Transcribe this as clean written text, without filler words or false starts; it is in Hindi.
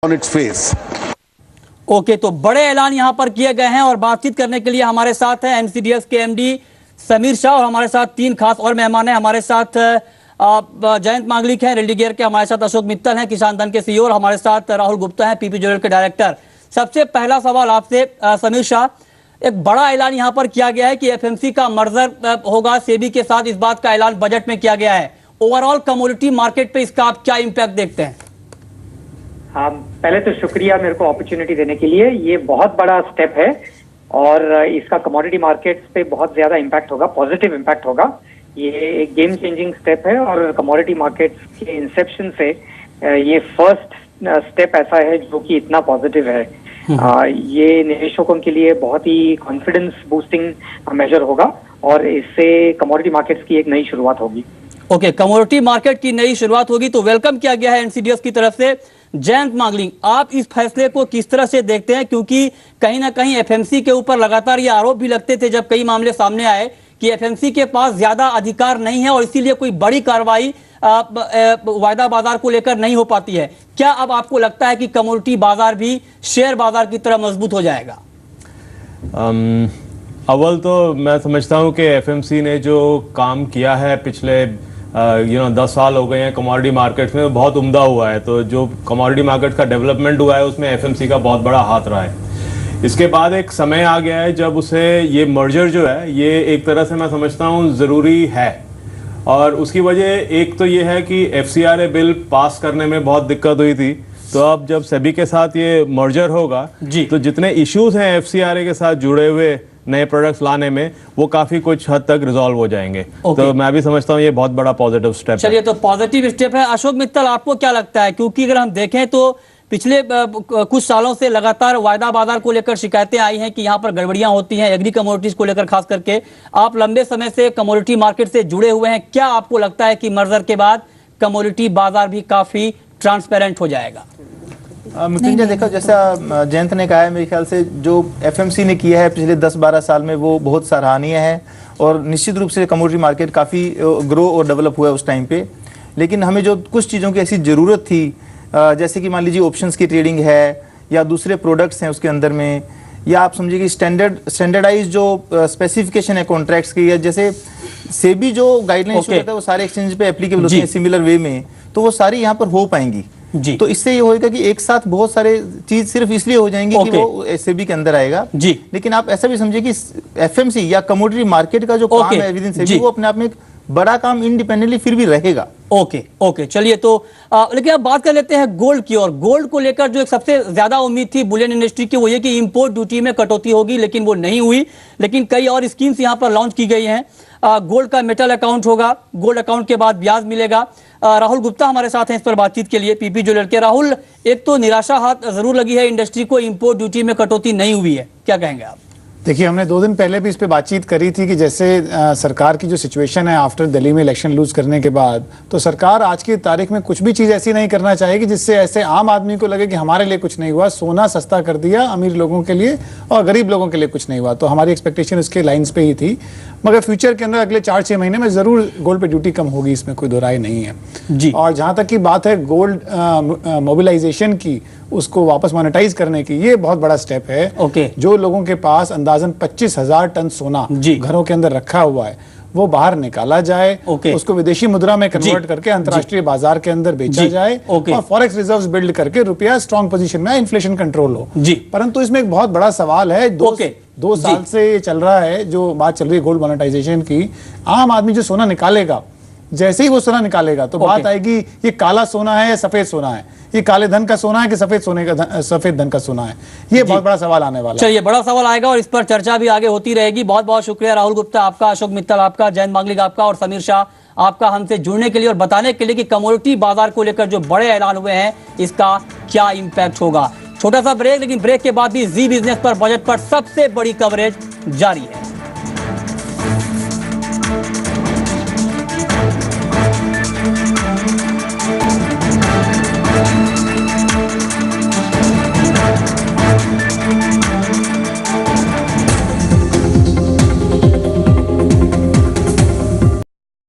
on its face. ओके, तो बड़े ऐलान यहां पर किए गए हैं और बातचीत करने के लिए हमारे साथ है एनसीडीएक्स के एमडी समीर शाह और हमारे साथ तीन खास और मेहमान हैं। हमारे साथ जयंत मांगलिक हैं रेड्डी गियर के, हमारे साथ अशोक मित्तल हैं किसान धन के सीईओ और हमारे साथ राहुल गुप्ता हैं पीपी ज्वेलर्स के डायरेक्टर। सबसे पहला सवाल आपसे समीर शाह, एक बड़ा ऐलान यहां पर किया गया है कि एफएमसी का मर्जर होगा सेबी के साथ, इस बात का ऐलान बजट में किया गया है। ओवरऑल कमोडिटी मार्केट पे इसका आप क्या इंपैक्ट देखते हैं? हाँ, पहले तो शुक्रिया मेरे को अपॉर्चुनिटी देने के लिए। ये बहुत बड़ा स्टेप है और इसका कमोडिटी मार्केट्स पे बहुत ज्यादा इम्पैक्ट होगा, पॉजिटिव इम्पैक्ट होगा। ये एक गेम चेंजिंग स्टेप है और कमोडिटी मार्केट्स के इंसेप्शन से ये फर्स्ट स्टेप ऐसा है जो कि इतना पॉजिटिव है। ये निवेशकों के लिए बहुत ही कॉन्फिडेंस बूस्टिंग मेजर होगा और इससे कमोडिटी मार्केट्स की एक नई शुरुआत होगी। ओके, कमोडिटी मार्केट की नई शुरुआत होगी तो वेलकम किया गया है एनसीडीएक्स की तरफ से। जयंत मांगलिक, आप इस फैसले को किस तरह से देखते हैं, क्योंकि कहीं ना कहीं एफएमसी के ऊपर लगातार ये आरोप भी लगते थे जब कई मामले सामने आए कि एफएमसी के पास ज्यादा अधिकार नहीं है और इसीलिए कोई बड़ी कार्रवाई वायदा बाजार को लेकर नहीं हो पाती है। क्या अब आपको लगता है कि कमोडिटी बाजार भी शेयर बाजार की तरह मजबूत हो जाएगा? अव्वल तो मैं समझता हूं कि एफएमसी ने जो काम किया है पिछले 10 साल हो गए हैं कमोडिटी मार्केट्स में, बहुत उम्दा हुआ है। तो जो कमोडिटी मार्केट का डेवलपमेंट हुआ है उसमें एफएमसी का बहुत बड़ा हाथ रहा है। इसके बाद एक समय आ गया है जब उसे ये मर्जर जो है ये एक तरह से मैं समझता हूँ ज़रूरी है। और उसकी वजह एक तो ये है कि एफसीआरए बिल पास करने में बहुत दिक्कत हुई थी, तो अब जब सेबी के साथ ये मर्जर होगा जी, तो जितने इश्यूज हैं एफसीआरए के साथ जुड़े हुए नए प्रोडक्ट्स लाने में वो काफी कुछ हद तक रिजॉल्व हो जाएंगे। तो मैं भी समझता हूँ ये बहुत बड़ा पॉजिटिव स्टेप है। चलिए, तो पॉजिटिव स्टेप है। अशोक मित्तल, आपको क्या लगता है? क्योंकि अगर हम देखें तो पिछले कुछ सालों से लगातार वायदा बाजार को लेकर शिकायतें आई हैं कि यहाँ पर गड़बड़ियां होती हैं, एग्री कमोडिटीज को लेकर खास करके। आप लंबे समय से कमोडिटी मार्केट से जुड़े हुए हैं, क्या आपको लगता है कि मर्जर के बाद कमोडिटी बाजार भी काफी ट्रांसपेरेंट हो जाएगा? मृत्युंजय, देखो जैसा जयंत ने कहा है, मेरे ख्याल से जो एफएमसी ने किया है पिछले 10-12 साल में वो बहुत सराहनीय है और निश्चित रूप से कमोडिटी मार्केट काफ़ी ग्रो और डेवलप हुआ है उस टाइम पे। लेकिन हमें जो कुछ चीज़ों की ऐसी ज़रूरत थी, जैसे कि मान लीजिए ऑप्शंस की ट्रेडिंग है या दूसरे प्रोडक्ट्स हैं उसके अंदर में, या आप समझिए कि स्टैंडर्डाइज जो स्पेसिफिकेशन है कॉन्ट्रैक्ट्स की, या जैसे सेबी जो गाइडलाइन इशू करता है वो सारे एक्सचेंज पे एप्लीकेबल होती है सिमिलर वे में, तो वो सारी यहाँ पर हो पाएंगी जी। तो इससे ये होगा कि एक साथ बहुत सारे चीज सिर्फ इसलिए हो जाएंगी कि वो एसएबी के अंदर आएगा जी। लेकिन आप ऐसा भी समझिए कि एफएमसी या कमोडिटी मार्केट का जो काम है विद इन सेबी, वो अपने आप में एक बड़ा काम इंडिपेंडेंटली फिर भी रहेगा। ओके, चलिए, तो लेकिन अब बात कर लेते हैं गोल्ड की। और गोल्ड को लेकर जो एक सबसे ज्यादा उम्मीद थी बुलियन इंडस्ट्री की वो ये कि इंपोर्ट ड्यूटी में कटौती होगी, लेकिन वो नहीं हुई। लेकिन कई और स्कीम्स यहाँ पर लॉन्च की गई हैं। गोल्ड का मेटल अकाउंट होगा, गोल्ड अकाउंट के बाद ब्याज मिलेगा। राहुल गुप्ता हमारे साथ हैं इस पर बातचीत के लिए पीपी ज्वेलर्स के। राहुल, एक तो निराशा हाथ जरूर लगी है इंडस्ट्री को, इंपोर्ट ड्यूटी में कटौती नहीं हुई है, क्या कहेंगे आप? देखिए, हमने 2 दिन पहले भी इस पे बातचीत करी थी कि जैसे सरकार की जो सिचुएशन है आफ्टर दिल्ली में इलेक्शन लूज करने के बाद, तो सरकार आज की तारीख में कुछ भी चीज़ ऐसी नहीं करना चाहेगी जिससे ऐसे आम आदमी को लगे कि हमारे लिए कुछ नहीं हुआ। सोना सस्ता कर दिया अमीर लोगों के लिए और गरीब लोगों के लिए कुछ नहीं हुआ। तो हमारी एक्सपेक्टेशन उसके लाइन्स पे ही थी। मगर फ्यूचर के अंदर अगले 4-6 महीने में जरूर गोल्ड पे ड्यूटी कम होगी, इसमें कोई दो राय नहीं है जी। और जहाँ तक की बात है गोल्ड मोबिलाइजेशन की, उसको वापस मोनेटाइज करने की, ये बहुत बड़ा स्टेप है। जो लोगों के पास अंदाजन 25,000 टन सोना घरों के अंदर रखा हुआ है वो बाहर निकाला जाए, उसको विदेशी मुद्रा में कन्वर्ट करके अंतर्राष्ट्रीय बाजार के अंदर बेचा जाए और फॉरेक्स रिजर्व्स बिल्ड करके रुपया स्ट्रॉन्ग पोजीशन में, इन्फ्लेशन कंट्रोल हो। परंतु इसमें एक बहुत बड़ा सवाल है, 2 साल से चल रहा है जो बात चल रही है गोल्ड मोनेटाइजेशन की। आम आदमी जो सोना निकालेगा, जैसे ही वो सोना निकालेगा तो बात आएगी ये काला सोना है या सफेद सोना है, ये काले धन का सोना है कि सफेद धन का सोना है, ये बहुत बड़ा सवाल आने वाला है। चलिए, बड़ा सवाल आएगा और इस पर चर्चा भी आगे होती रहेगी। बहुत बहुत शुक्रिया राहुल गुप्ता आपका, अशोक मित्तल आपका, जयंत मांगलिक आपका और समीर शाह आपका हमसे जुड़ने के लिए और बताने के लिए कि कमोडिटी बाजार को लेकर जो बड़े ऐलान हुए हैं इसका क्या इंपैक्ट होगा। छोटा सा ब्रेक, लेकिन ब्रेक के बाद भी जी बिजनेस पर, बजट पर सबसे बड़ी कवरेज जारी है।